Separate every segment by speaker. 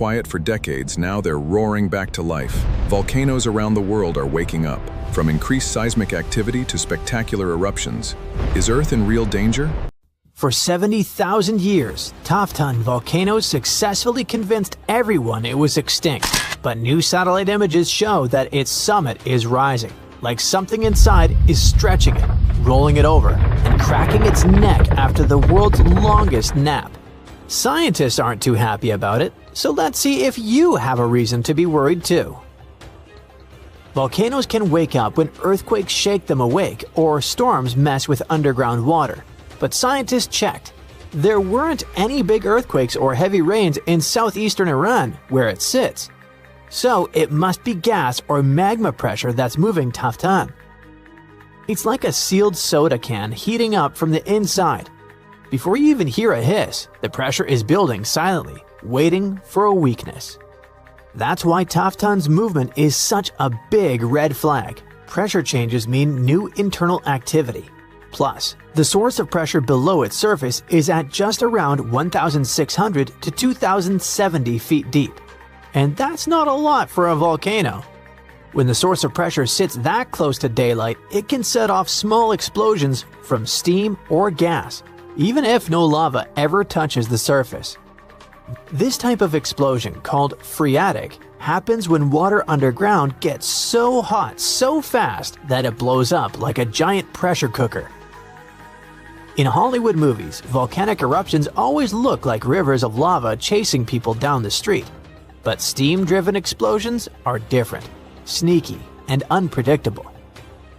Speaker 1: quiet for decades, now they're roaring back to life. Volcanoes around the world are waking up, from increased seismic activity to spectacular eruptions. Is Earth in real danger?
Speaker 2: For 70,000 years, Taftan volcanoes successfully convinced everyone it was extinct. But new satellite images show that its summit is rising, like something inside is stretching it, rolling it over, and cracking its neck after the world's longest nap. Scientists aren't too happy about it, so let's see if you have a reason to be worried too. Volcanoes can wake up when earthquakes shake them awake or storms mess with underground water. But scientists checked. There weren't any big earthquakes or heavy rains in southeastern Iran, where it sits. So it must be gas or magma pressure that's moving Taftan. It's like a sealed soda can heating up from the inside. Before you even hear a hiss, the pressure is building silently, waiting for a weakness. That's why Taftan's movement is such a big red flag. Pressure changes mean new internal activity. Plus, the source of pressure below its surface is at just around 1,600 to 2,070 feet deep. And that's not a lot for a volcano. When the source of pressure sits that close to daylight, it can set off small explosions from steam or gas, even if no lava ever touches the surface. This type of explosion, called phreatic, happens when water underground gets so hot so fast that it blows up like a giant pressure cooker. In Hollywood movies, volcanic eruptions always look like rivers of lava chasing people down the street. But steam-driven explosions are different, sneaky, and unpredictable.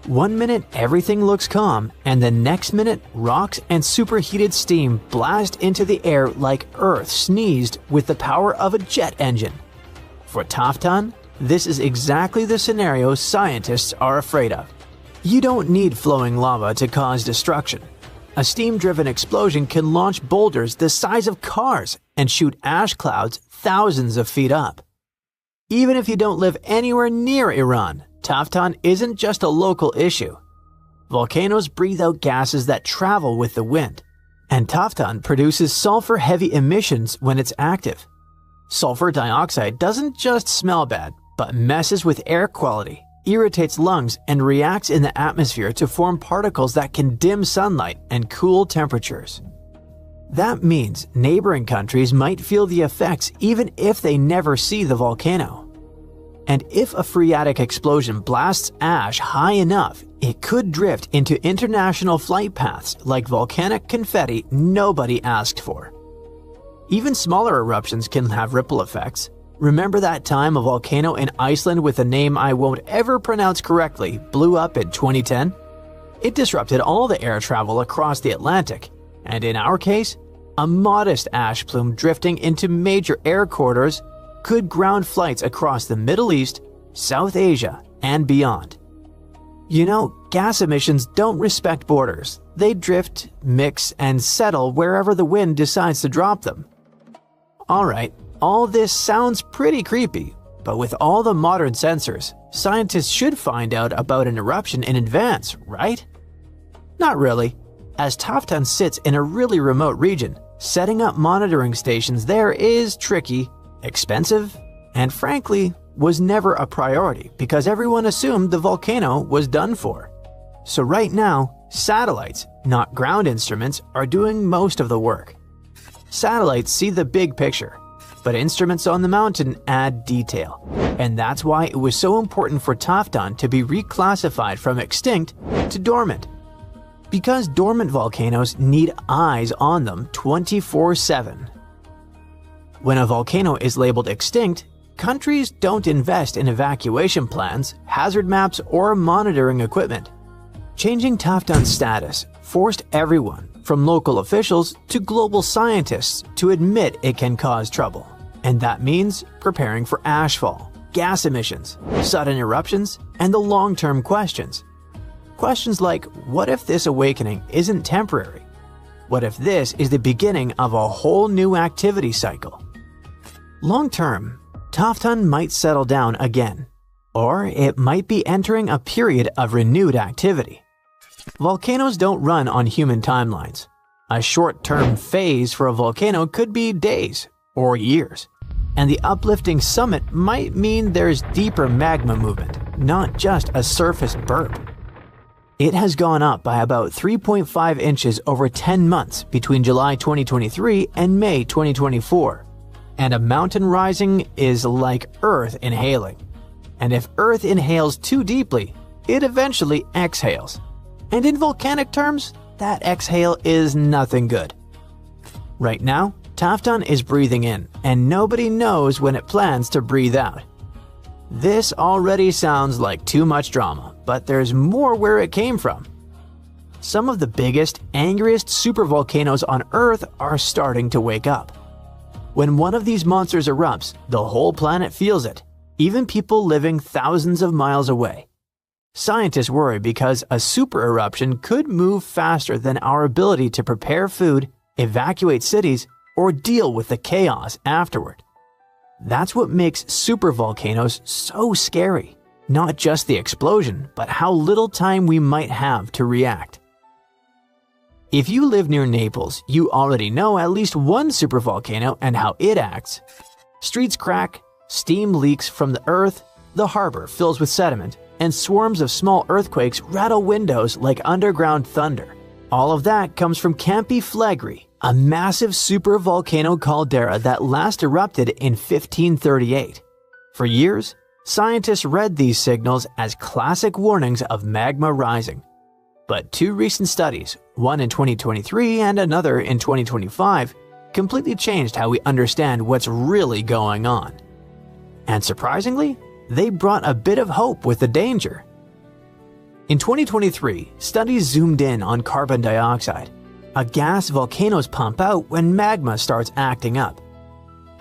Speaker 2: One minute everything looks calm, and the next minute rocks and superheated steam blast into the air like Earth sneezed with the power of a jet engine. For Taftan, this is exactly the scenario scientists are afraid of. You don't need flowing lava to cause destruction. A steam-driven explosion can launch boulders the size of cars and shoot ash clouds thousands of feet up. Even if you don't live anywhere near Iran, Taftan isn't just a local issue. Volcanoes breathe out gases that travel with the wind, and Taftan produces sulfur-heavy emissions when it's active. Sulfur dioxide doesn't just smell bad, but messes with air quality, irritates lungs, and reacts in the atmosphere to form particles that can dim sunlight and cool temperatures. That means neighboring countries might feel the effects even if they never see the volcano. And if a phreatic explosion blasts ash high enough, it could drift into international flight paths like volcanic confetti nobody asked for. Even smaller eruptions can have ripple effects. Remember that time a volcano in Iceland with a name I won't ever pronounce correctly blew up in 2010? It disrupted all the air travel across the Atlantic, and in our case, a modest ash plume drifting into major air corridors could ground flights across the Middle East, South Asia, and beyond. You know, gas emissions don't respect borders. They drift, mix, and settle wherever the wind decides to drop them. Alright, all this sounds pretty creepy, but with all the modern sensors, scientists should find out about an eruption in advance, right? Not really. As Taftan sits in a really remote region, setting up monitoring stations there is tricky, expensive, and frankly, was never a priority because everyone assumed the volcano was done for. So right now, satellites, not ground instruments, are doing most of the work. Satellites see the big picture, but instruments on the mountain add detail. And that's why it was so important for Taftan to be reclassified from extinct to dormant. Because dormant volcanoes need eyes on them 24/7. When a volcano is labeled extinct, countries don't invest in evacuation plans, hazard maps, or monitoring equipment. Changing Taftan's status forced everyone, from local officials to global scientists, to admit it can cause trouble. And that means preparing for ashfall, gas emissions, sudden eruptions, and the long-term questions. Questions like, what if this awakening isn't temporary? What if this is the beginning of a whole new activity cycle? Long-term, Taftan might settle down again, or it might be entering a period of renewed activity. Volcanoes don't run on human timelines. A short-term phase for a volcano could be days or years. and the uplifting summit might mean there's deeper magma movement, not just a surface burp. It has gone up by about 3.5 inches over 10 months between July 2023 and May 2024. And a mountain rising is like Earth inhaling. And if Earth inhales too deeply, it eventually exhales. And in volcanic terms, that exhale is nothing good. Right now, Taftan is breathing in, and nobody knows when it plans to breathe out. This already sounds like too much drama, but there's more where it came from. Some of the biggest, angriest supervolcanoes on Earth are starting to wake up. When one of these monsters erupts, the whole planet feels it, even people living thousands of miles away. Scientists worry because a super eruption could move faster than our ability to prepare food, evacuate cities, or deal with the chaos afterward. That's what makes supervolcanoes so scary. Not just the explosion, but how little time we might have to react. If you live near Naples, you already know at least one supervolcano and how it acts. Streets crack, steam leaks from the earth, the harbor fills with sediment, and swarms of small earthquakes rattle windows like underground thunder. All of that comes from Campi Flegrei, a massive supervolcano caldera that last erupted in 1538. For years, scientists read these signals as classic warnings of magma rising. But two recent studies, one in 2023 and another in 2025, completely changed how we understand what's really going on. And surprisingly, they brought a bit of hope with the danger. In 2023, studies zoomed in on carbon dioxide, a gas volcanoes pump out when magma starts acting up.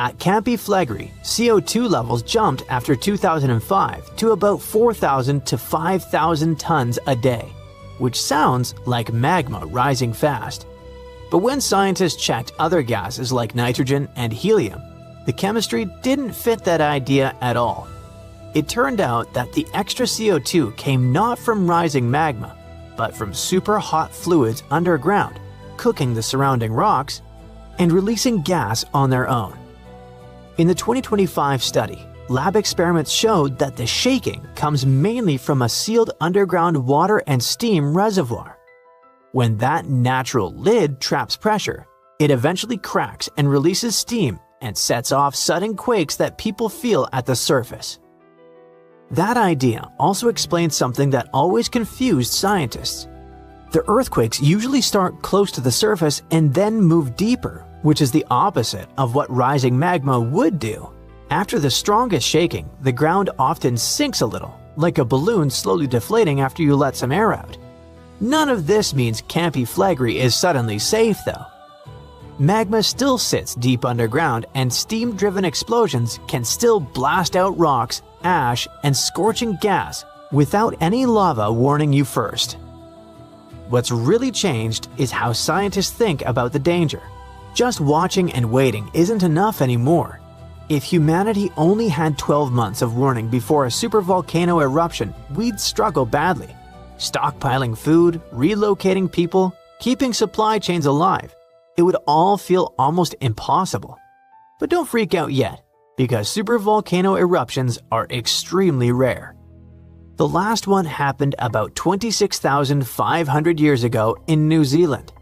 Speaker 2: At Campi Flegrei, CO2 levels jumped after 2005 to about 4,000 to 5,000 tons a day, which sounds like magma rising fast. But when scientists checked other gases like nitrogen and helium, the chemistry didn't fit that idea at all. It turned out that the extra CO2 came not from rising magma, but from super hot fluids underground, cooking the surrounding rocks and releasing gas on their own. In the 2025 study, lab experiments showed that the shaking comes mainly from a sealed underground water and steam reservoir. When that natural lid traps pressure, it eventually cracks and releases steam and sets off sudden quakes that people feel at the surface. That idea also explains something that always confused scientists. The earthquakes usually start close to the surface and then move deeper, which is the opposite of what rising magma would do. After the strongest shaking, the ground often sinks a little, like a balloon slowly deflating after you let some air out. None of this means Campi Flegrei is suddenly safe though. Magma still sits deep underground, and steam-driven explosions can still blast out rocks, ash, and scorching gas without any lava warning you first. What's really changed is how scientists think about the danger. Just watching and waiting isn't enough anymore. If humanity only had 12 months of warning before a supervolcano eruption, we'd struggle badly. Stockpiling food, relocating people, keeping supply chains alive. It would all feel almost impossible. But don't freak out yet, because supervolcano eruptions are extremely rare. The last one happened about 26,500 years ago in New Zealand.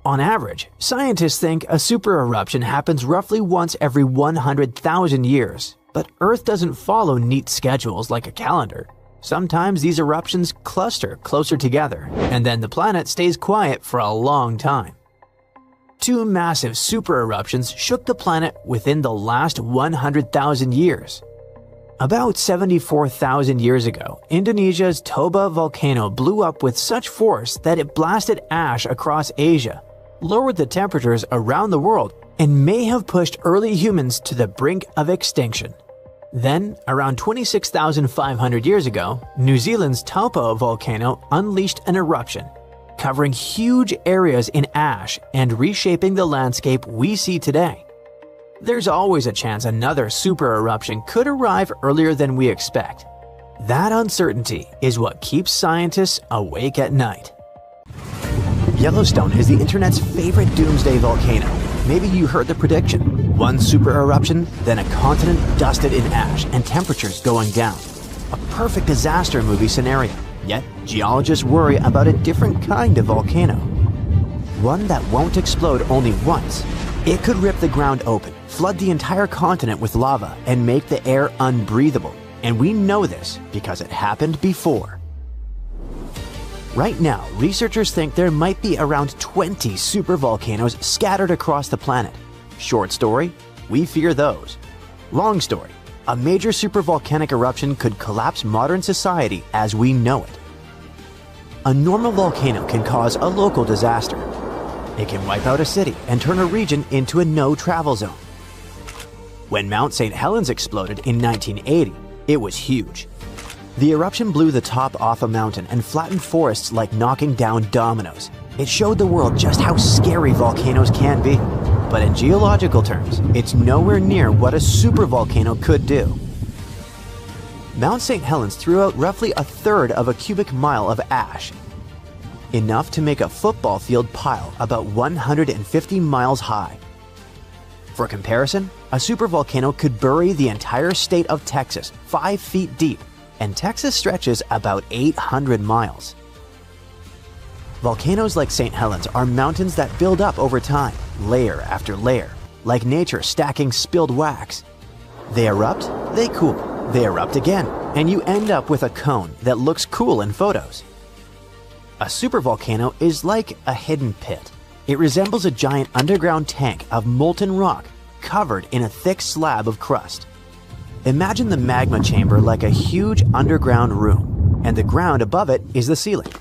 Speaker 2: On average, scientists think a super eruption happens roughly once every 100,000 years, but Earth doesn't follow neat schedules like a calendar. Sometimes these eruptions cluster closer together, and then the planet stays quiet for a long time. Two massive super eruptions shook the planet within the last 100,000 years. About 74,000 years ago, Indonesia's Toba volcano blew up with such force that it blasted ash across Asia, lowered the temperatures around the world, and may have pushed early humans to the brink of extinction. Then, around 26,500 years ago, New Zealand's Taupo volcano unleashed an eruption, covering huge areas in ash and reshaping the landscape we see today. There's always a chance another super eruption could arrive earlier than we expect. That uncertainty is what keeps scientists awake at night. Yellowstone is the internet's favorite doomsday volcano. Maybe you heard the prediction. One super eruption, then a continent dusted in ash and temperatures going down. A perfect disaster movie scenario, yet geologists worry about a different kind of volcano. One that won't explode only once. It could rip the ground open, flood the entire continent with lava, and make the air unbreathable. And we know this because it happened before. Right now, researchers think there might be around 20 supervolcanoes scattered across the planet. Short story, we fear those. Long story, a major supervolcanic eruption could collapse modern society as we know it. A normal volcano can cause a local disaster. It can wipe out a city and turn a region into a no-travel zone. When Mount St. Helens exploded in 1980, it was huge. The eruption blew the top off a mountain and flattened forests like knocking down dominoes. It showed the world just how scary volcanoes can be. But in geological terms, it's nowhere near what a supervolcano could do. Mount St. Helens threw out roughly a third of a cubic mile of ash, enough to make a football field pile about 150 miles high. For comparison, a supervolcano could bury the entire state of Texas 5 feet deep, and Texas stretches about 800 miles. Volcanoes like St. Helens are mountains that build up over time, layer after layer, like nature stacking spilled wax. They erupt, they cool, they erupt again, and you end up with a cone that looks cool in photos. A supervolcano is like a hidden pit. It resembles a giant underground tank of molten rock covered in a thick slab of crust. Imagine the magma chamber like a huge underground room, and the ground above it is the ceiling.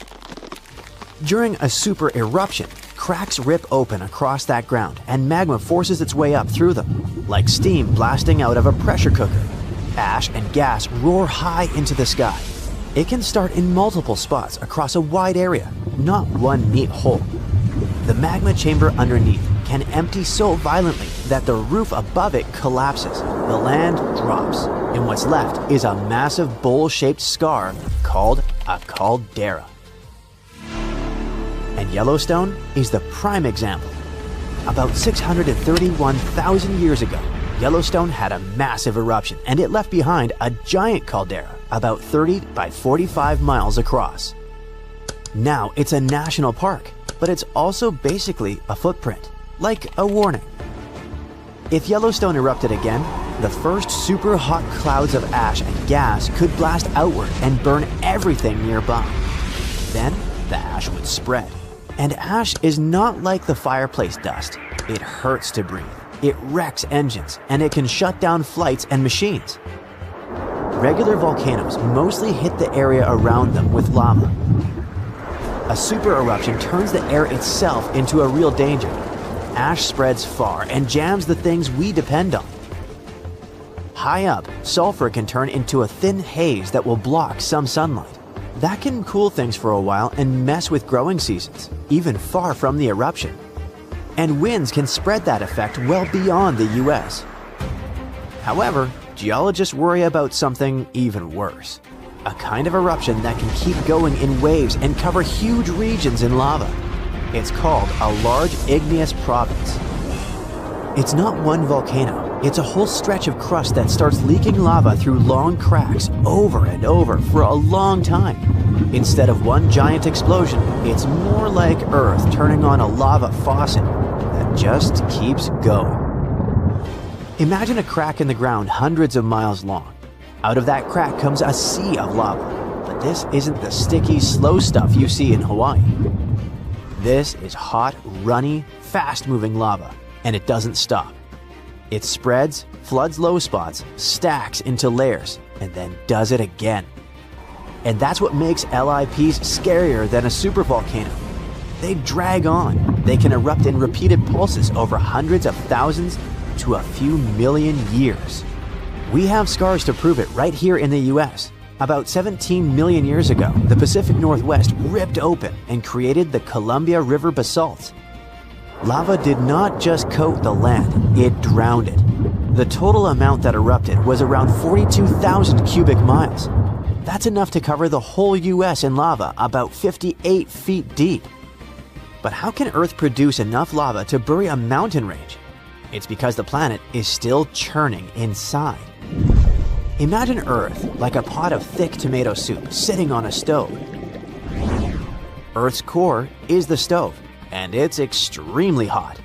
Speaker 2: During a super eruption, cracks rip open across that ground and magma forces its way up through them, like steam blasting out of a pressure cooker. Ash and gas roar high into the sky. It can start in multiple spots across a wide area, not one neat hole. The magma chamber underneath can empty so violently that the roof above it collapses, the land drops, and what's left is a massive bowl-shaped scar called a caldera. And Yellowstone is the prime example. About 631,000 years ago, Yellowstone had a massive eruption and it left behind a giant caldera about 30 by 45 miles across. Now it's a national park, but it's also basically a footprint, like a warning. If Yellowstone erupted again, the first super hot clouds of ash and gas could blast outward and burn everything nearby. Then the ash would spread. And ash is not like the fireplace dust. It hurts to breathe. It wrecks engines, and it can shut down flights and machines. Regular volcanoes mostly hit the area around them with lava. A super eruption turns the air itself into a real danger. Ash spreads far and jams the things we depend on. High up, sulfur can turn into a thin haze that will block some sunlight. That can cool things for a while and mess with growing seasons, even far from the eruption. And winds can spread that effect well beyond the US. However, geologists worry about something even worse. A kind of eruption that can keep going in waves and cover huge regions in lava. It's called a large igneous province. It's not one volcano, it's a whole stretch of crust that starts leaking lava through long cracks over and over for a long time. Instead of one giant explosion, it's more like Earth turning on a lava faucet that just keeps going. Imagine a crack in the ground hundreds of miles long. Out of that crack comes a sea of lava, but this isn't the sticky, slow stuff you see in Hawaii. This is hot, runny, fast-moving lava, and it doesn't stop. It spreads, floods low spots, stacks into layers, and then does it again. And that's what makes LIPs scarier than a supervolcano. They drag on. They can erupt in repeated pulses over hundreds of thousands to a few million years. We have scars to prove it right here in the US. About 17 million years ago, the Pacific Northwest ripped open and created the Columbia River basalt. Lava did not just coat the land, it drowned it. The total amount that erupted was around 42,000 cubic miles. That's enough to cover the whole US in lava about 58 feet deep. But how can Earth produce enough lava to bury a mountain range? It's because the planet is still churning inside. Imagine Earth like a pot of thick tomato soup sitting on a stove. Earth's core is the stove, and it's extremely hot.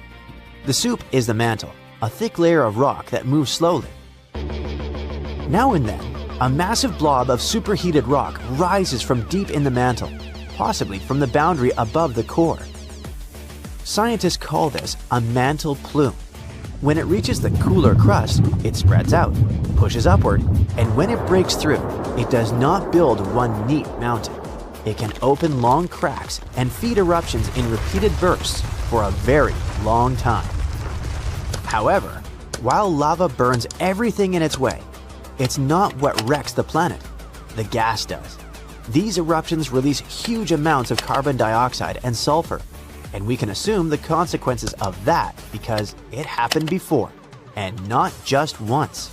Speaker 2: The soup is the mantle, a thick layer of rock that moves slowly. Now and then, a massive blob of superheated rock rises from deep in the mantle, possibly from the boundary above the core. Scientists call this a mantle plume. When it reaches the cooler crust, it spreads out, pushes upward, and when it breaks through, it does not build one neat mountain. It can open long cracks and feed eruptions in repeated bursts for a very long time. However, while lava burns everything in its way, it's not what wrecks the planet. The gas does. These eruptions release huge amounts of carbon dioxide and sulfur, and we can assume the consequences of that because it happened before, and not just once.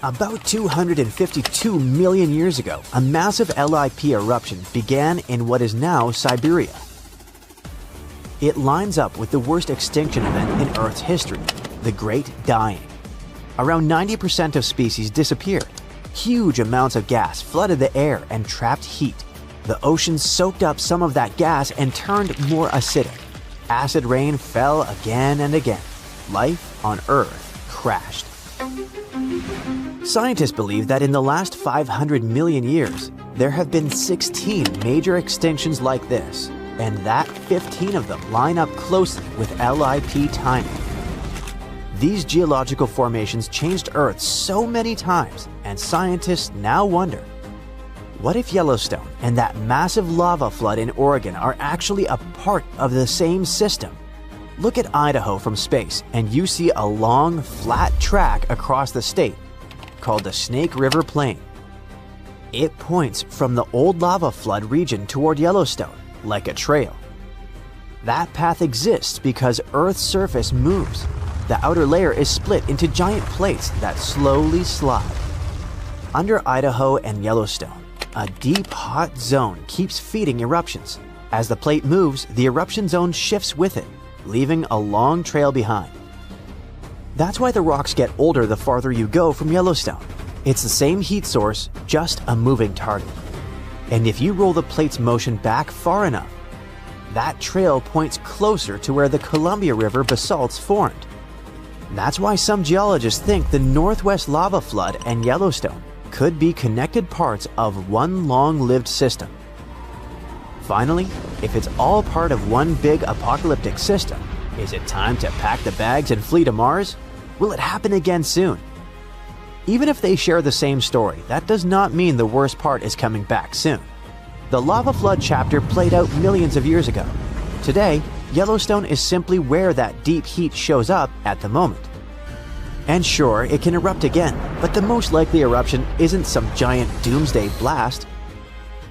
Speaker 2: About 252 million years ago, a massive LIP eruption began in what is now Siberia. It lines up with the worst extinction event in Earth's history, the Great Dying. Around 90% of species disappeared. Huge amounts of gas flooded the air and trapped heat. The oceans soaked up some of that gas and turned more acidic. Acid rain fell again and again. Life on Earth crashed. Scientists believe that in the last 500 million years, there have been 16 major extinctions like this, and that 15 of them line up closely with LIP timing. These geological formations changed Earth so many times, and scientists now wonder, what if Yellowstone and that massive lava flood in Oregon are actually a part of the same system? Look at Idaho from space and you see a long, flat track across the state called the Snake River Plain. It points from the old lava flood region toward Yellowstone, like a trail. That path exists because Earth's surface moves. The outer layer is split into giant plates that slowly slide. Under Idaho and Yellowstone, a deep, hot zone keeps feeding eruptions. As the plate moves, the eruption zone shifts with it, leaving a long trail behind. That's why the rocks get older the farther you go from Yellowstone. It's the same heat source, just a moving target. And if you roll the plate's motion back far enough, that trail points closer to where the Columbia River basalts formed. That's why some geologists think the Northwest lava flood and Yellowstone could be connected parts of one long-lived system. Finally, if it's all part of one big apocalyptic system, is it time to pack the bags and flee to Mars? Will it happen again soon? Even if they share the same story, that does not mean the worst part is coming back soon. The lava flood chapter played out millions of years ago. Today, Yellowstone is simply where that deep heat shows up at the moment. And sure, it can erupt again, but the most likely eruption isn't some giant doomsday blast.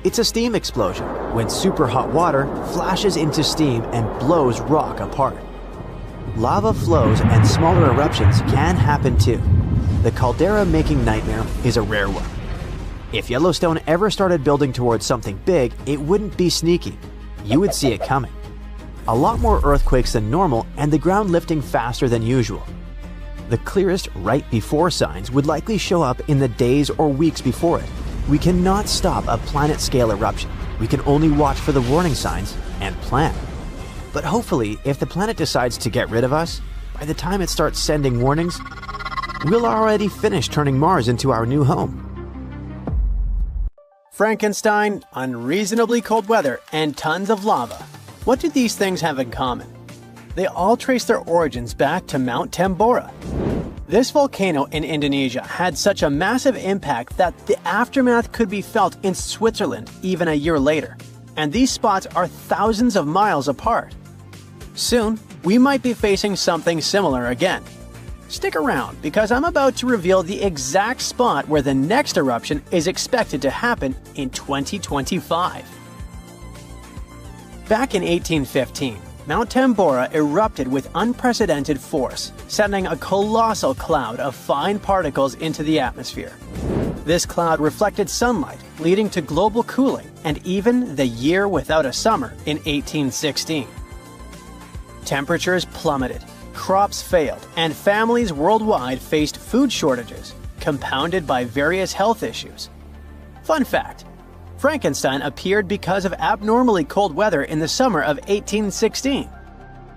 Speaker 2: It's a steam explosion, when super hot water flashes into steam and blows rock apart. Lava flows and smaller eruptions can happen too. The caldera-making nightmare is a rare one. If Yellowstone ever started building towards something big, it wouldn't be sneaky. You would see it coming. A lot more earthquakes than normal and the ground lifting faster than usual. The clearest right before signs would likely show up in the days or weeks before it. We cannot stop a planet-scale eruption. We can only watch for the warning signs and plan. But hopefully, if the planet decides to get rid of us, by the time it starts sending warnings, we'll already finish turning Mars into our new home. Frankenstein, unreasonably cold weather, and tons of lava. What do these things have in common? They all trace their origins back to Mount Tambora. This volcano in Indonesia had such a massive impact that the aftermath could be felt in Switzerland even a year later. And these spots are thousands of miles apart. Soon, we might be facing something similar again. Stick around, because I'm about to reveal the exact spot where the next eruption is expected to happen in 2025. Back in 1815, Mount Tambora erupted with unprecedented force, sending a colossal cloud of fine particles into the atmosphere. This cloud reflected sunlight, leading to global cooling and even the year without a summer in 1816. Temperatures plummeted. crops failed, and families worldwide faced food shortages, compounded by various health issues. Fun fact: Frankenstein appeared because of abnormally cold weather in the summer of 1816.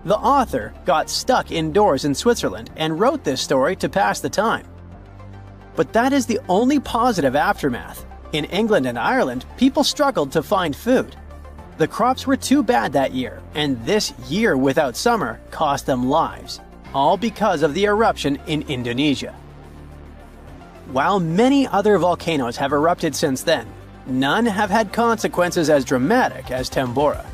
Speaker 2: The author got stuck indoors in Switzerland and wrote this story to pass the time. But that is the only positive aftermath. In England and Ireland, people struggled to find food. The crops were too bad that year, and this year without summer cost them lives, all because of the eruption in Indonesia. While many other volcanoes have erupted since then, none have had consequences as dramatic as Tambora.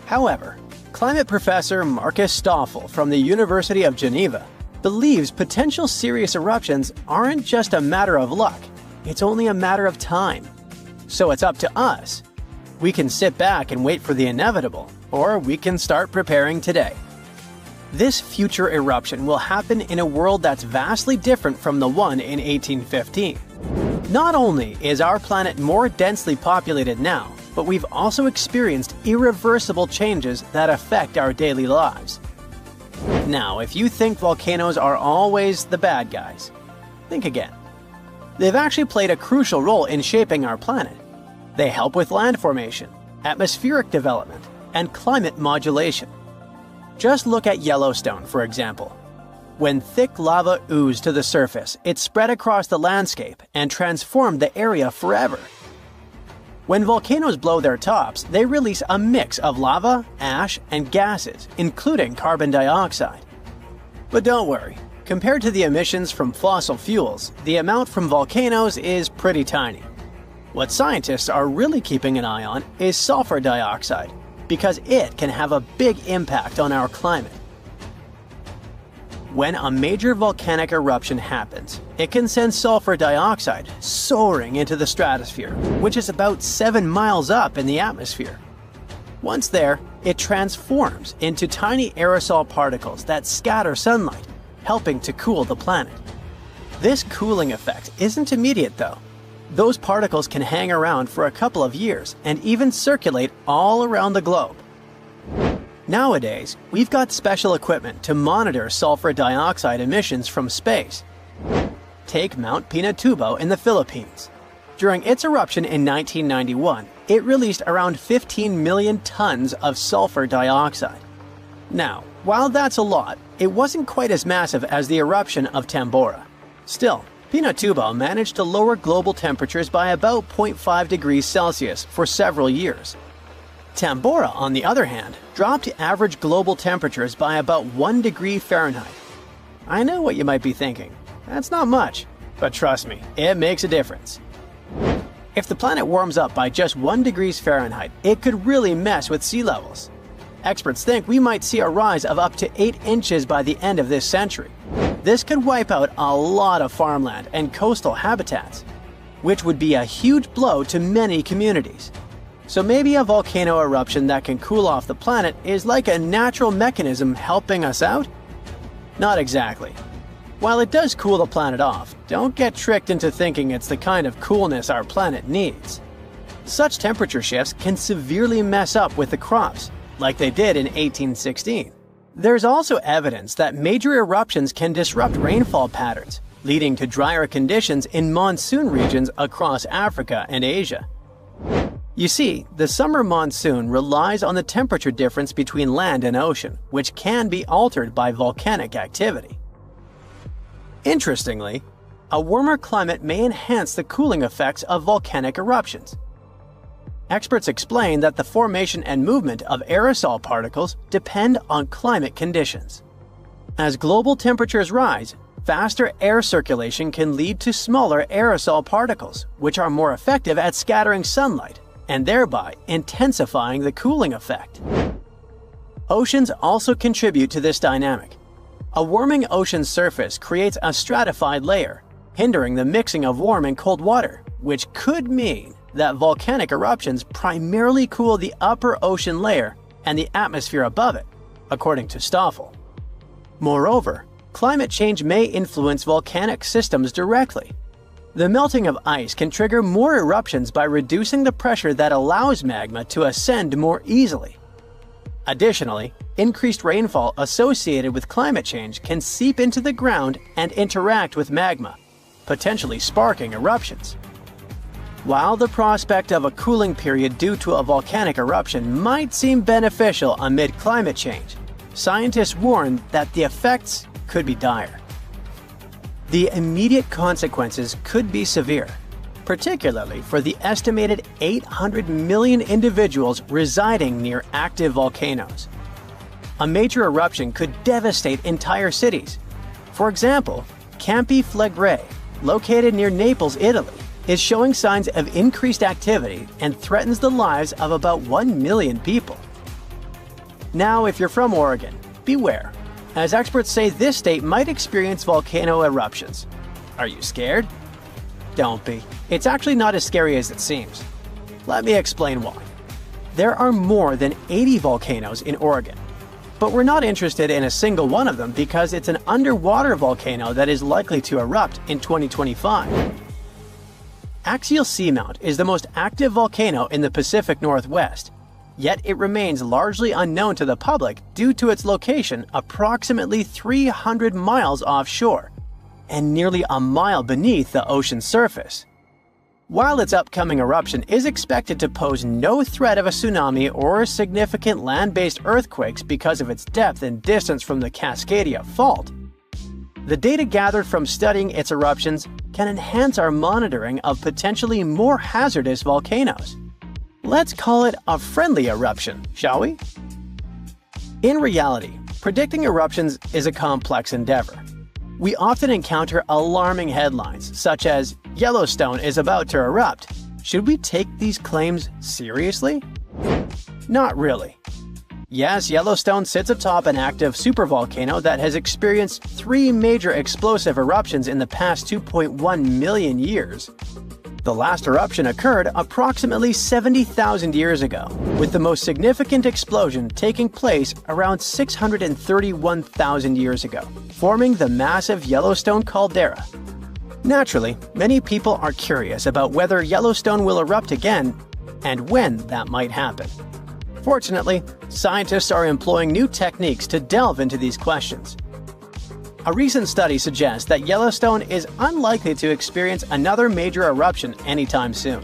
Speaker 2: However, climate professor Marcus Stoffel from the University of Geneva believes potential serious eruptions aren't just a matter of luck, it's only a matter of time. So it's up to us. We can sit back and wait for the inevitable, or we can start preparing today. This future eruption will happen in a world that's vastly different from the one in 1815. Not only is our planet more densely populated now, but we've also experienced irreversible changes that affect our daily lives. Now, if you think volcanoes are always the bad guys, think again. They've actually played a crucial role in shaping our planet. They help with land formation, atmospheric development, and climate modulation. Just look at Yellowstone, for example. When thick lava oozed to the surface, it spread across the landscape and transformed the area forever. When volcanoes blow their tops, they release a mix of lava, ash, and gases, including carbon dioxide. But don't worry, compared to the emissions from fossil fuels, the amount from volcanoes is pretty tiny. What scientists are really keeping an eye on is sulfur dioxide, because it can have a big impact on our climate. When a major volcanic eruption happens, it can send sulfur dioxide soaring into the stratosphere, which is about 7 miles up in the atmosphere. Once there, it transforms into tiny aerosol particles that scatter sunlight, helping to cool the planet. This cooling effect isn't immediate though. Those particles can hang around for a couple of years and even circulate all around the globe. Nowadays, we've got special equipment to monitor sulfur dioxide emissions from space. Take Mount Pinatubo in the Philippines. During its eruption in 1991, it released around 15 million tons of sulfur dioxide. Now, while that's a lot, it wasn't quite as massive as the eruption of Tambora. Still, Pinatubo managed to lower global temperatures by about 0.5 degrees Celsius for several years. Tambora, on the other hand, dropped average global temperatures by about 1 degree Fahrenheit. I know what you might be thinking. That's not much, but trust me, it makes a difference. If the planet warms up by just 1 degree Fahrenheit, it could really mess with sea levels. Experts think we might see a rise of up to 8 inches by the end of this century. This could wipe out a lot of farmland and coastal habitats, which would be a huge blow to many communities. So maybe a volcano eruption that can cool off the planet is like a natural mechanism helping us out? Not exactly. While it does cool the planet off, don't get tricked into thinking it's the kind of coolness our planet needs. Such temperature shifts can severely mess up with the crops, like they did in 1816. There's also evidence that major eruptions can disrupt rainfall patterns, leading to drier conditions in monsoon regions across Africa and Asia. You see, the summer monsoon relies on the temperature difference between land and ocean, which can be altered by volcanic activity. Interestingly, a warmer climate may enhance the cooling effects of volcanic eruptions. Experts explain that the formation and movement of aerosol particles depend on climate conditions. As global temperatures rise, faster air circulation can lead to smaller aerosol particles, which are more effective at scattering sunlight and thereby intensifying the cooling effect. Oceans also contribute to this dynamic. A warming ocean surface creates a stratified layer, hindering the mixing of warm and cold water, which could mean that volcanic eruptions primarily cool the upper ocean layer and the atmosphere above it, according to Stoffel. Moreover, climate change may influence volcanic systems directly. The melting of ice can trigger more eruptions by reducing the pressure that allows magma to ascend more easily. Additionally, increased rainfall associated with climate change can seep into the ground and interact with magma, potentially sparking eruptions. While the prospect of a cooling period due to a volcanic eruption might seem beneficial amid climate change, scientists warn that the effects could be dire. The immediate consequences could be severe, particularly for the estimated 800 million individuals residing near active volcanoes. A major eruption could devastate entire cities. For example, Campi Flegrei, located near Naples, Italy, is showing signs of increased activity and threatens the lives of about 1 million people. Now, if you're from Oregon, beware, as experts say this state might experience volcano eruptions. Are you scared? Don't be. It's actually not as scary as it seems. Let me explain why. There are more than 80 volcanoes in Oregon, but we're not interested in a single one of them because it's an underwater volcano that is likely to erupt in 2025. Axial Seamount is the most active volcano in the Pacific Northwest, yet it remains largely unknown to the public due to its location approximately 300 miles offshore and nearly a mile beneath the ocean surface. While its upcoming eruption is expected to pose no threat of a tsunami or significant land-based earthquakes because of its depth and distance from the Cascadia Fault, the data gathered from studying its eruptions can enhance our monitoring of potentially more hazardous volcanoes. Let's call it a friendly eruption, shall we? In reality, predicting eruptions is a complex endeavor. We often encounter alarming headlines, such as, "Yellowstone is about to erupt." Should we take these claims seriously? Not really. Yes, Yellowstone sits atop an active supervolcano that has experienced 3 major explosive eruptions in the past 2.1 million years. The last eruption occurred approximately 70,000 years ago, with the most significant explosion taking place around 631,000 years ago, forming the massive Yellowstone caldera. Naturally, many people are curious about whether Yellowstone will erupt again and when that might happen. Fortunately, scientists are employing new techniques to delve into these questions. A recent study suggests that Yellowstone is unlikely to experience another major eruption anytime soon.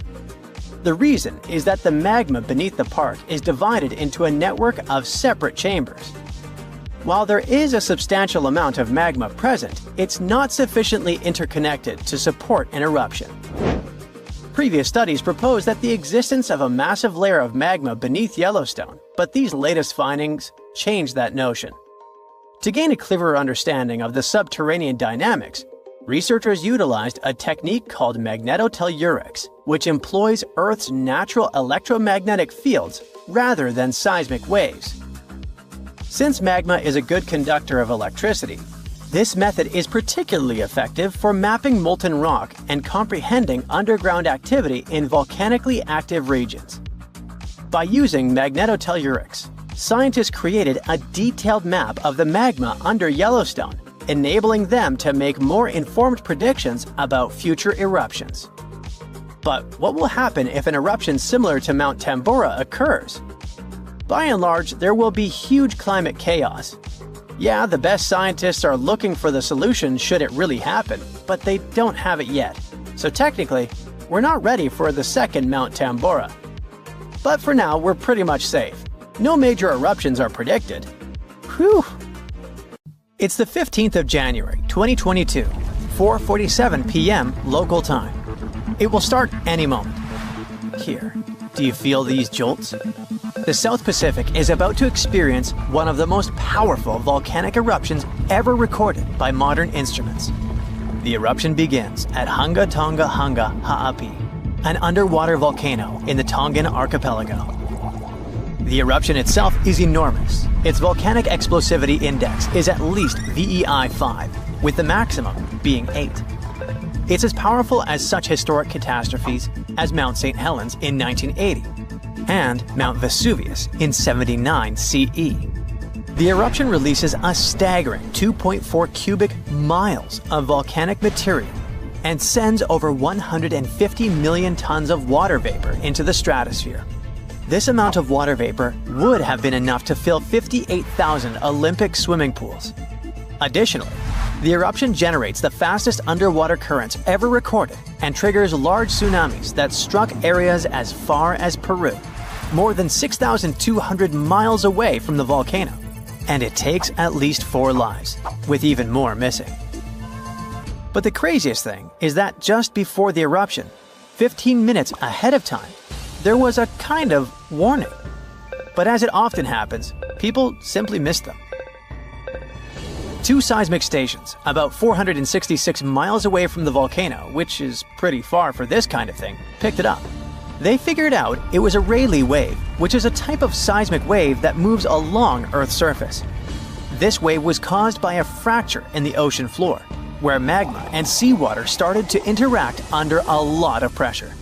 Speaker 2: The reason is that the magma beneath the park is divided into a network of separate chambers. While there is a substantial amount of magma present, it's not sufficiently interconnected to support an eruption. Previous studies proposed that the existence of a massive layer of magma beneath Yellowstone, but these latest findings change that notion. To gain a clearer understanding of the subterranean dynamics, researchers utilized a technique called magnetotellurics, which employs Earth's natural electromagnetic fields rather than seismic waves. Since magma is a good conductor of electricity, this method is particularly effective for mapping molten rock and comprehending underground activity in volcanically active regions. By using magnetotellurics, scientists created a detailed map of the magma under Yellowstone, enabling them to make more informed predictions about future eruptions. But what will happen if an eruption similar to Mount Tambora occurs? By and large, there will be huge climate chaos. Yeah, the best scientists are looking for the solution should it really happen, but they don't have it yet. So technically, we're not ready for the second Mount Tambora. But for now, we're pretty much safe. No major eruptions are predicted. Whew! It's the 15th of January, 2022, 4:47 p.m. local time. It will start any moment. Here, do you feel these jolts? The South Pacific is about to experience one of the most powerful volcanic eruptions ever recorded by modern instruments. The eruption begins at Hunga Tonga Hunga Ha'api, an underwater volcano in the Tongan archipelago. The eruption itself is enormous. Its volcanic explosivity index is at least VEI 5, with the maximum being 8. It's as powerful as such historic catastrophes as Mount St. Helens in 1980 and Mount Vesuvius in 79 CE. The eruption releases a staggering 2.4 cubic miles of volcanic material and sends over 150 million tons of water vapor into the stratosphere. This amount of water vapor would have been enough to fill 58,000 Olympic swimming pools. Additionally, the eruption generates the fastest underwater currents ever recorded and triggers large tsunamis that struck areas as far as Peru, more than 6,200 miles away from the volcano. And it takes at least 4 lives, with even more missing. But the craziest thing is that just before the eruption, 15 minutes ahead of time, there was a kind of warning. But as it often happens, people simply missed them. 2 seismic stations, about 466 miles away from the volcano, which is pretty far for this kind of thing, picked it up. They figured out it was a Rayleigh wave, which is a type of seismic wave that moves along Earth's surface. This wave was caused by a fracture in the ocean floor, where magma and seawater started to interact under a lot of pressure.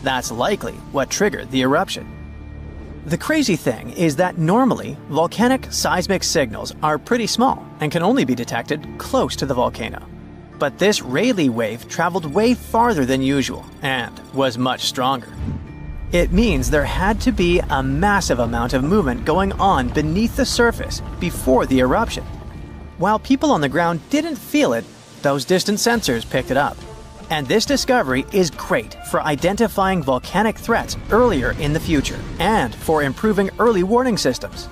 Speaker 2: That's likely what triggered the eruption. The crazy thing is that normally, volcanic seismic signals are pretty small and can only be detected close to the volcano. But this Rayleigh wave traveled way farther than usual and was much stronger. It means there had to be a massive amount of movement going on beneath the surface before the eruption. While people on the ground didn't feel it, those distant sensors picked it up. And this discovery is great for identifying volcanic threats earlier in the future and for improving early warning systems.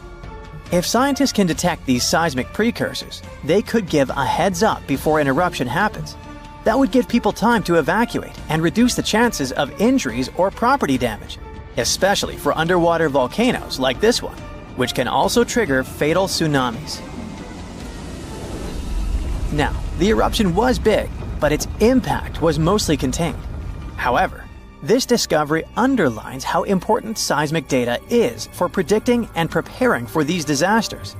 Speaker 2: If scientists can detect these seismic precursors, they could give a heads up before an eruption happens. That would give people time to evacuate and reduce the chances of injuries or property damage, especially for underwater volcanoes like this one, which can also trigger fatal tsunamis. Now, the eruption was big, but its impact was mostly contained. However, this discovery underlines how important seismic data is for predicting and preparing for these disasters.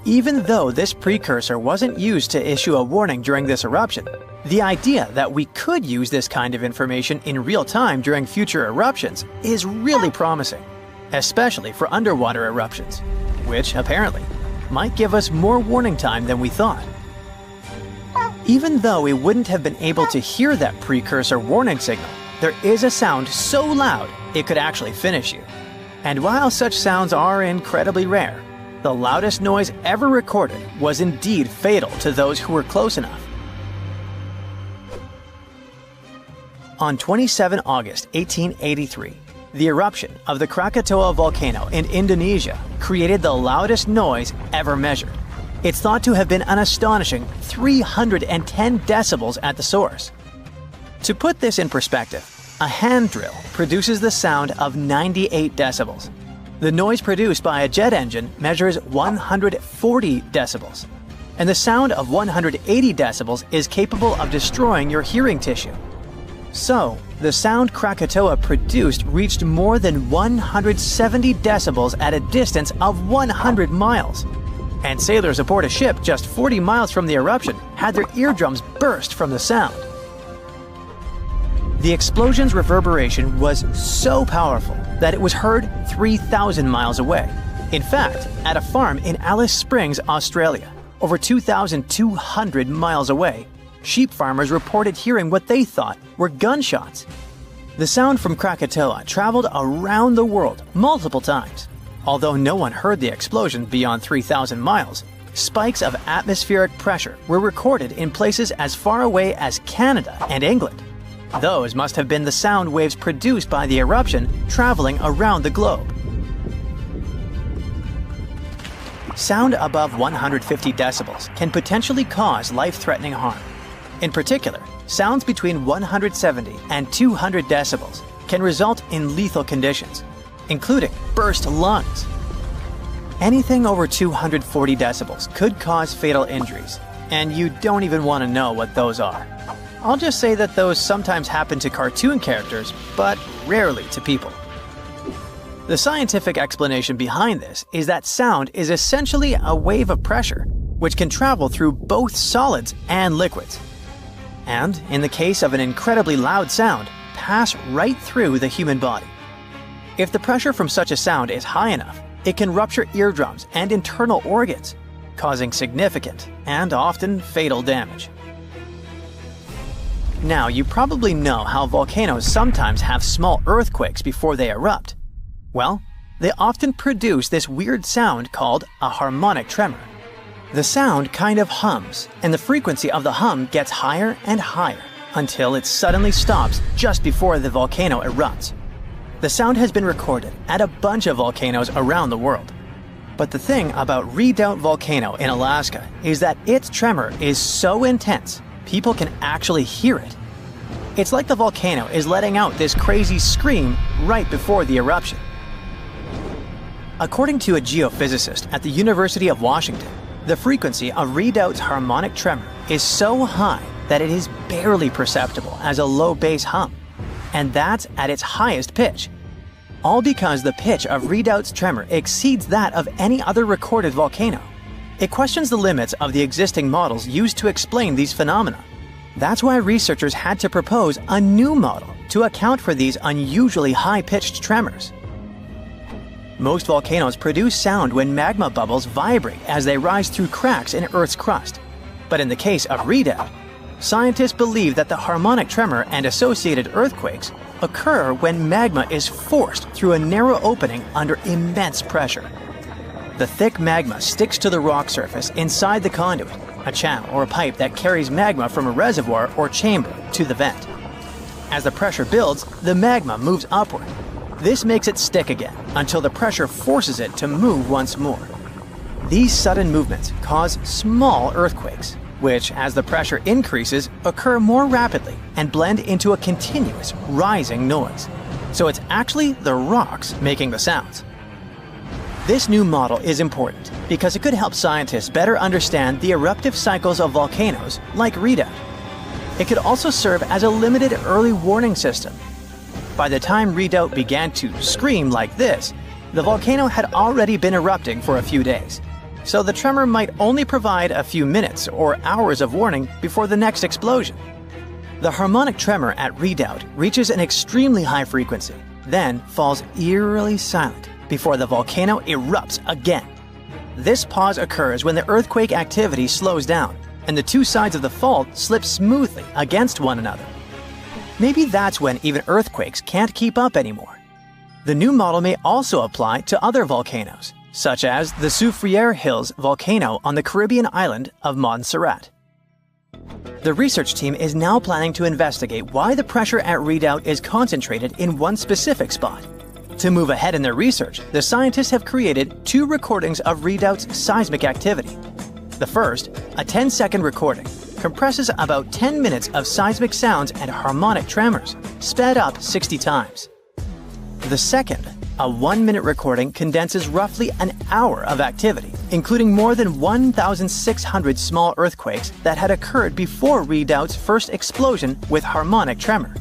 Speaker 2: Even though this precursor wasn't used to issue a warning during this eruption, the idea that we could use this kind of information in real time during future eruptions is really promising, especially for underwater eruptions, which apparently might give us more warning time than we thought. Even though we wouldn't have been able to hear that precursor warning signal, there is a sound so loud it could actually finish you. And while such sounds are incredibly rare, the loudest noise ever recorded was indeed fatal to those who were close enough. On 27 August 1883, the eruption of the Krakatoa volcano in Indonesia created the loudest noise ever measured. It's thought to have been an astonishing 310 decibels at the source. To put this in perspective, a hand drill produces the sound of 98 decibels. The noise produced by a jet engine measures 140 decibels. And the sound of 180 decibels is capable of destroying your hearing tissue. So, the sound Krakatoa produced reached more than 170 decibels at a distance of 100 miles. And sailors aboard a ship just 40 miles from the eruption had their eardrums burst from the sound. The explosion's reverberation was so powerful that it was heard 3,000 miles away. In fact, at a farm in Alice Springs, Australia, over 2,200 miles away, sheep farmers reported hearing what they thought were gunshots. The sound from Krakatoa traveled around the world multiple times. Although no one heard the explosion beyond 3,000 miles, spikes of atmospheric pressure were recorded in places as far away as Canada and England. Those must have been the sound waves produced by the eruption traveling around the globe. Sound above 150 decibels can potentially cause life-threatening harm. In particular, sounds between 170 and 200 decibels can result in lethal conditions, including burst lungs. Anything over 240 decibels could cause fatal injuries, and you don't even want to know what those are. I'll just say that those sometimes happen to cartoon characters, but rarely to people. The scientific explanation behind this is that sound is essentially a wave of pressure, which can travel through both solids and liquids. And, in the case of an incredibly loud sound, pass right through the human body. If the pressure from such a sound is high enough, it can rupture eardrums and internal organs, causing significant and often fatal damage. Now, you probably know how volcanoes sometimes have small earthquakes before they erupt. Well, they often produce this weird sound called a harmonic tremor. The sound kind of hums, and the frequency of the hum gets higher and higher until it suddenly stops just before the volcano erupts. The sound has been recorded at a bunch of volcanoes around the world. But the thing about Redoubt Volcano in Alaska is that its tremor is so intense, people can actually hear it. It's like the volcano is letting out this crazy scream right before the eruption. According to a geophysicist at the University of Washington, the frequency of Redoubt's harmonic tremor is so high that it is barely perceptible as a low bass hum, and that's at its highest pitch. All because the pitch of Redoubt's tremor exceeds that of any other recorded volcano. It questions the limits of the existing models used to explain these phenomena. That's why researchers had to propose a new model to account for these unusually high-pitched tremors. Most volcanoes produce sound when magma bubbles vibrate as they rise through cracks in Earth's crust. But in the case of Redoubt, scientists believe that the harmonic tremor and associated earthquakes occur when magma is forced through a narrow opening under immense pressure. The thick magma sticks to the rock surface inside the conduit, a channel or a pipe that carries magma from a reservoir or chamber to the vent. As the pressure builds, the magma moves upward. This makes it stick again until the pressure forces it to move once more. These sudden movements cause small earthquakes, which, as the pressure increases, occur more rapidly and blend into a continuous rising noise. So it's actually the rocks making the sounds. This new model is important because it could help scientists better understand the eruptive cycles of volcanoes like Redoubt. It could also serve as a limited early warning system. By the time Redoubt began to scream like this, the volcano had already been erupting for a few days. So the tremor might only provide a few minutes or hours of warning before the next explosion. The harmonic tremor at Redoubt reaches an extremely high frequency, then falls eerily silent before the volcano erupts again. This pause occurs when the earthquake activity slows down and the two sides of the fault slip smoothly against one another. Maybe that's when even earthquakes can't keep up anymore. The new model may also apply to other volcanoes, such as the Soufriere Hills volcano on the Caribbean island of Montserrat. The research team is now planning to investigate why the pressure at Redoubt is concentrated in one specific spot. To move ahead in their research, the scientists have created 2 recordings of Redoubt's seismic activity. The first, a 10-second recording, compresses about 10 minutes of seismic sounds and harmonic tremors, sped up 60 times. The second, a 1-minute recording, condenses roughly an hour of activity, including more than 1,600 small earthquakes that had occurred before Redoubt's first explosion with harmonic tremor.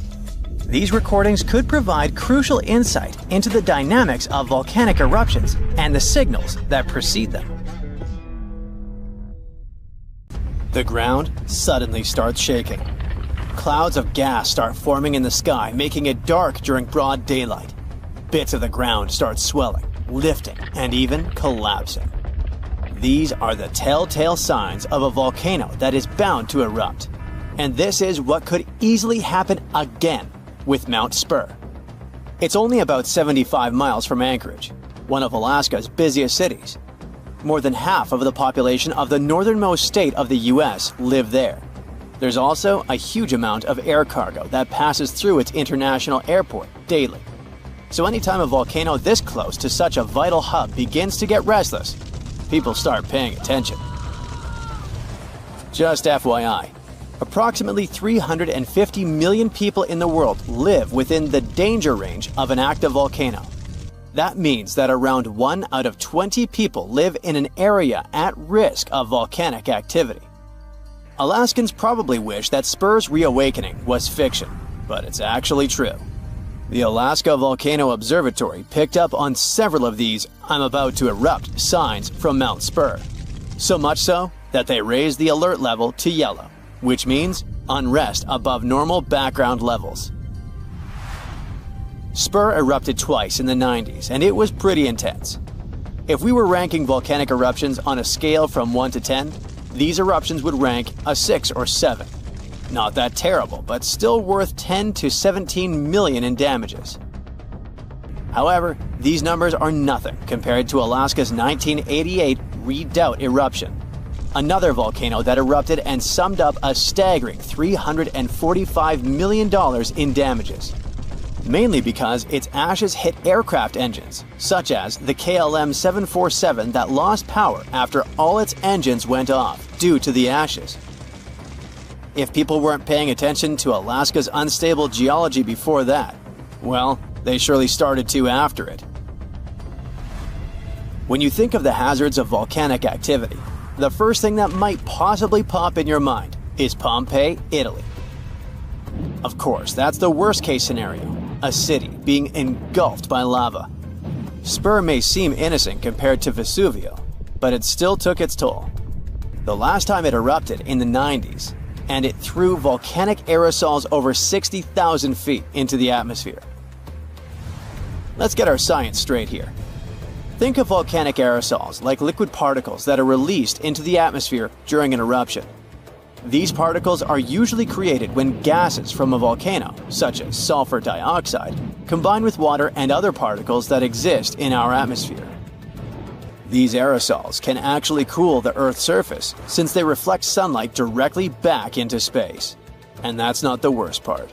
Speaker 2: These recordings could provide crucial insight into the dynamics of volcanic eruptions and the signals that precede them. The ground suddenly starts shaking. Clouds of gas start forming in the sky, making it dark during broad daylight. Bits of the ground start swelling, lifting, and even collapsing. These are the telltale signs of a volcano that is bound to erupt. And this is what could easily happen again with Mount Spur. It's only about 75 miles from Anchorage, one of Alaska's busiest cities. More than half of the population of the northernmost state of the US live there. There's also a huge amount of air cargo that passes through its international airport daily. So anytime a volcano this close to such a vital hub begins to get restless, people start paying attention. Just FYI, approximately 350 million people in the world live within the danger range of an active volcano. That means that around 1 out of 20 people live in an area at risk of volcanic activity. Alaskans probably wish that Spur's reawakening was fiction, but it's actually true. The Alaska Volcano Observatory picked up on several of these "I'm about to erupt" signs from Mount Spur. So much so that they raised the alert level to yellow, which means unrest above normal background levels. Spur erupted twice in the 90s, and it was pretty intense. If we were ranking volcanic eruptions on a scale from 1 to 10, these eruptions would rank a 6 or 7. Not that terrible, but still worth 10 to 17 million in damages. However, these numbers are nothing compared to Alaska's 1988 Redoubt eruption, another volcano that erupted and summed up a staggering $345 million in damages, mainly because its ashes hit aircraft engines, such as the KLM 747 that lost power after all its engines went off due to the ashes. If people weren't paying attention to Alaska's unstable geology before that, well, they surely started to after it. When you think of the hazards of volcanic activity, the first thing that might possibly pop in your mind is Pompeii, Italy. Of course, that's the worst-case scenario, a city being engulfed by lava. Spur may seem innocent compared to Vesuvius, but it still took its toll. The last time it erupted in the 90s, and it threw volcanic aerosols over 60,000 feet into the atmosphere. Let's get our science straight here. Think of volcanic aerosols like liquid particles that are released into the atmosphere during an eruption. These particles are usually created when gases from a volcano, such as sulfur dioxide, combine with water and other particles that exist in our atmosphere. These aerosols can actually cool the Earth's surface since they reflect sunlight directly back into space. And that's not the worst part.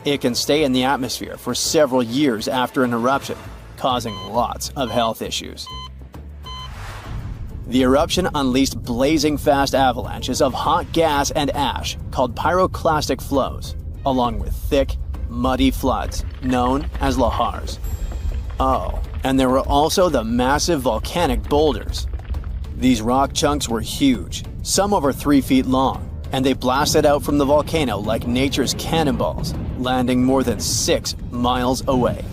Speaker 2: It can stay in the atmosphere for several years after an eruption, causing lots of health issues. The eruption unleashed blazing fast avalanches of hot gas and ash called pyroclastic flows, along with thick, muddy floods known as lahars. Oh, and there were also the massive volcanic boulders. These rock chunks were huge, some over 3 feet long, and they blasted out from the volcano like nature's cannonballs, landing more than 6 miles away.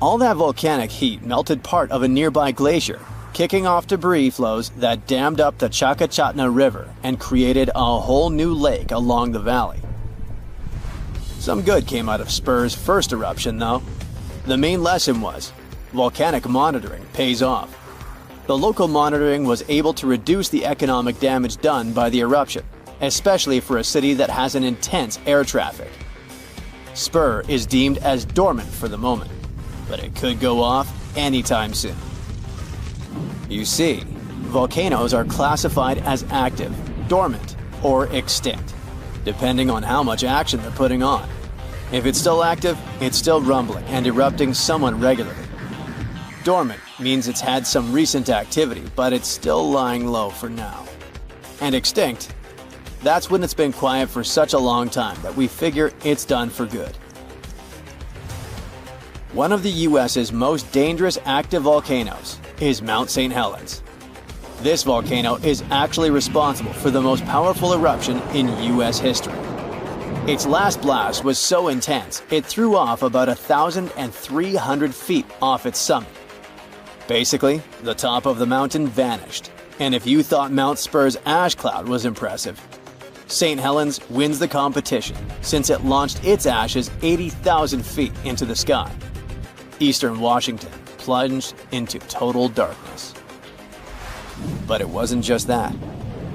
Speaker 2: All that volcanic heat melted part of a nearby glacier, kicking off debris flows that dammed up the Chakachatna River and created a whole new lake along the valley. Some good came out of Spur's first eruption, though. The main lesson was, volcanic monitoring pays off. The local monitoring was able to reduce the economic damage done by the eruption, especially for a city that has an intense air traffic. Spur is deemed as dormant for the moment, but it could go off anytime soon. You see, volcanoes are classified as active, dormant, or extinct, depending on how much action they're putting on. If it's still active, it's still rumbling and erupting somewhat regularly. Dormant means it's had some recent activity, but it's still lying low for now. And extinct, that's when it's been quiet for such a long time that we figure it's done for good. One of the US's most dangerous active volcanoes is Mount St. Helens. This volcano is actually responsible for the most powerful eruption in US history. Its last blast was so intense, it threw off about 1,300 feet off its summit. Basically, the top of the mountain vanished, and if you thought Mount Spur's ash cloud was impressive, St. Helens wins the competition since it launched its ashes 80,000 feet into the sky. Eastern Washington plunged into total darkness. But it wasn't just that.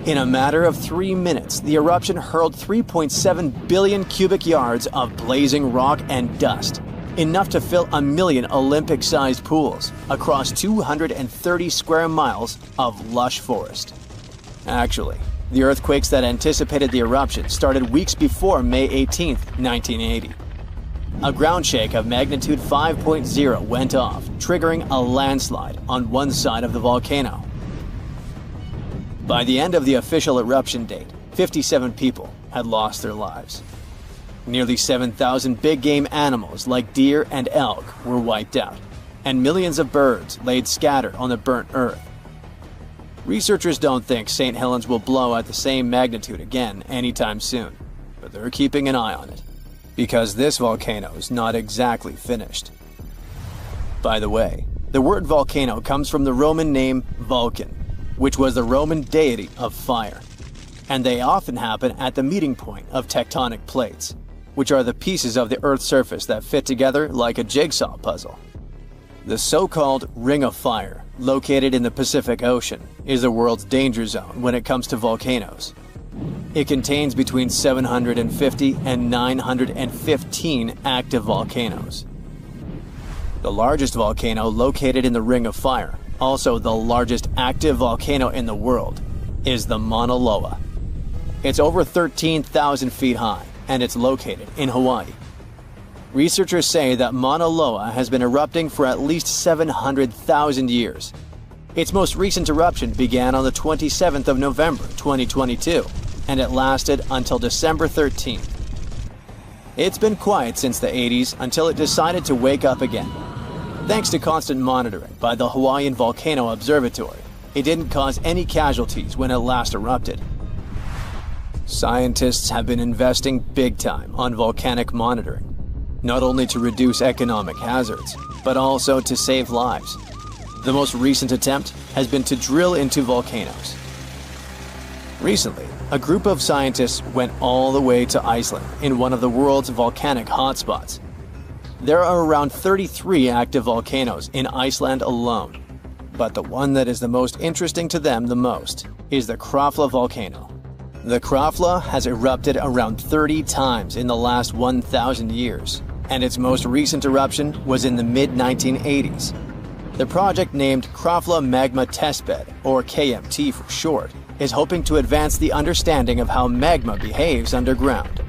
Speaker 2: In a matter of 3 minutes, the eruption hurled 3.7 billion cubic yards of blazing rock and dust, enough to fill 1 million Olympic-sized pools across 230 square miles of lush forest. Actually, the earthquakes that anticipated the eruption started weeks before May 18, 1980. A ground shake of magnitude 5.0 went off, triggering a landslide on one side of the volcano. By the end of the official eruption date, 57 people had lost their lives. Nearly 7,000 big-game animals like deer and elk were wiped out, and millions of birds laid scattered on the burnt earth. Researchers don't think St. Helens will blow at the same magnitude again anytime soon, but they're keeping an eye on it, because this volcano is not exactly finished. By the way, the word volcano comes from the Roman name Vulcan, which was the Roman deity of fire, and they often happen at the meeting point of tectonic plates, which are the pieces of the Earth's surface that fit together like a jigsaw puzzle. The so-called Ring of Fire, located in the Pacific Ocean, is the world's danger zone when it comes to volcanoes. It contains between 750 and 915 active volcanoes. The largest volcano located in the Ring of Fire, also the largest active volcano in the world, is the Mauna Loa. It's over 13,000 feet high, and it's located in Hawaii. Researchers say that Mauna Loa has been erupting for at least 700,000 years. Its most recent eruption began on the 27th of November 2022, and it lasted until December 13th. It's been quiet since the 80s until it decided to wake up again. Thanks to constant monitoring by the Hawaiian Volcano Observatory, it didn't cause any casualties when it last erupted. Scientists have been investing big time on volcanic monitoring, not only to reduce economic hazards, but also to save lives. The most recent attempt has been to drill into volcanoes. Recently, a group of scientists went all the way to Iceland in one of the world's volcanic hotspots. There are around 33 active volcanoes in Iceland alone, but the one that is the most interesting to them the most is the Krafla volcano. The Krafla has erupted around 30 times in the last 1,000 years, and its most recent eruption was in the mid-1980s. The project named Krafla Magma Testbed, or KMT for short, is hoping to advance the understanding of how magma behaves underground.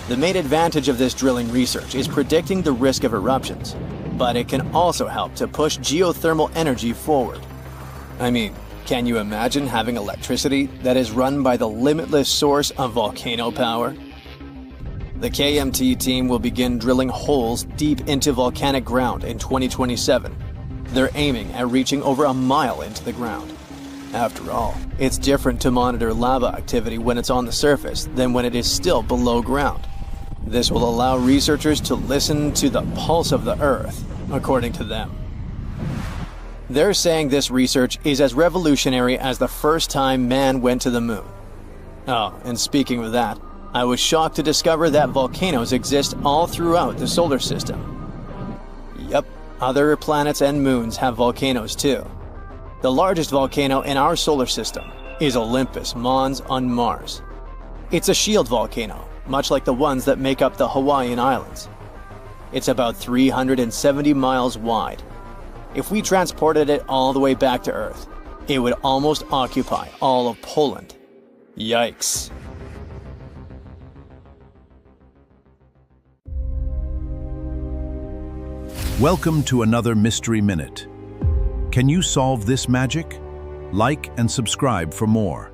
Speaker 2: The main advantage of this drilling research is predicting the risk of eruptions, but it can also help to push geothermal energy forward. I mean, can you imagine having electricity that is run by the limitless source of volcano power? The KMT team will begin drilling holes deep into volcanic ground in 2027. They're aiming at reaching over a mile into the ground. After all, it's different to monitor lava activity when it's on the surface than when it is still below ground. This will allow researchers to listen to the pulse of the Earth, according to them. They're saying this research is as revolutionary as the first time man went to the moon. Oh, and speaking of that, I was shocked to discover that volcanoes exist all throughout the solar system. Yep, other planets and moons have volcanoes too. The largest volcano in our solar system is Olympus Mons on Mars. It's a shield volcano, much like the ones that make up the Hawaiian Islands. It's about 370 miles wide. If we transported it all the way back to Earth, it would almost occupy all of Poland. Yikes.
Speaker 3: Welcome to another Mystery Minute. Can you solve this magic? Like and subscribe for more.